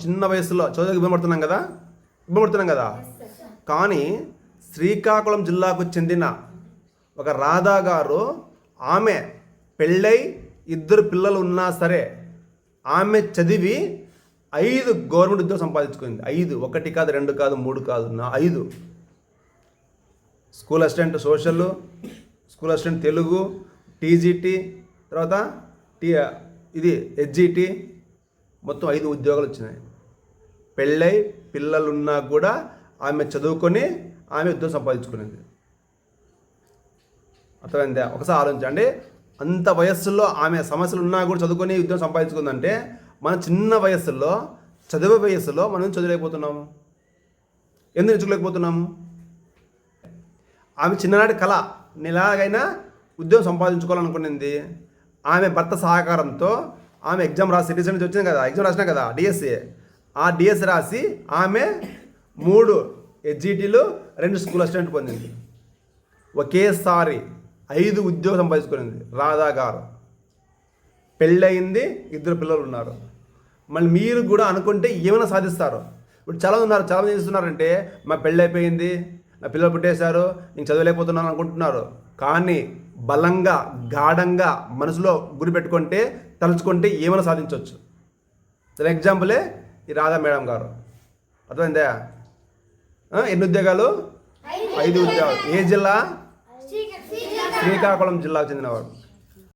చిన్న వయసులో చదువుకు ఇవ్వబడుతున్నాం కదా. కానీ శ్రీకాకుళం జిల్లాకు చెందిన ఒక రాధా గారు, ఆమె పెళ్ళై 2 పిల్లలు ఉన్నా సరే ఆమె చదివి 5 గవర్నమెంట్ ఉద్యోగం సంపాదించుకుంది. 5, 1 కాదు, 2 కాదు, 3 కాదు, 5. School assistant social, school assistant Telugu, TGT, తర్వాత హెచ్జిటి, మొత్తం 5 ఉద్యోగాలు వచ్చినాయి. పెళ్ళై పిల్లలున్నా కూడా ఆమె చదువుకొని ఆమె ఉద్యోగం సంపాదించుకునేది. అర్థమైందా? ఒకసారి ఆలోచించండి. అంత వయస్సులో ఆమె సమస్యలు ఉన్నా కూడా చదువుకొని ఉద్యోగం సంపాదించుకుందంటే, మన చిన్న వయస్సులో చదివే వయస్సులో మనం చదువులేకపోతున్నాము. ఎందుకు నేర్చుకోలేకపోతున్నాము? ఆమె చిన్ననాటి కళ ఎలాగైనా ఉద్యోగం సంపాదించుకోవాలనుకునేది. ఆమె భర్త సహకారంతో ఆమె ఎగ్జామ్ రాసి, సిటిజన్ నుంచి వచ్చింది కదా, ఎగ్జామ్ రాసినా కదా డిఎస్సి, ఆ డిఎస్సి రాసి ఆమె 3 హెచ్జిటీలు, 2 స్కూల్ అసిస్టెంట్ పొందింది. ఒకేసారి 5 ఉద్యోగం సంపాదించుకునేది రాధా గారు. పెళ్ళయింది, 2 పిల్లలు ఉన్నారు. మళ్ళీ మీరు కూడా అనుకుంటే ఏమైనా సాధిస్తారు. ఇప్పుడు చాలామంది ఏం చేస్తున్నారంటే, మా పెళ్ళి అయిపోయింది, నా పిల్లలు పుట్టేశారు, నేను చదవలేకపోతున్నాను అనుకుంటున్నారు. కానీ బలంగా, గాఢంగా మనసులో గురి పెట్టుకుంటే, తలుచుకుంటే ఏమైనా సాధించవచ్చు. దాని ఎగ్జాంపులే ఈ రాధా మేడం గారు. అర్థమైందా? ఎన్ని ఉద్యోగాలు? 5 ఉద్యోగాలు. ఏ జిల్లా? శ్రీకాకుళం జిల్లాకు చెందినవారు.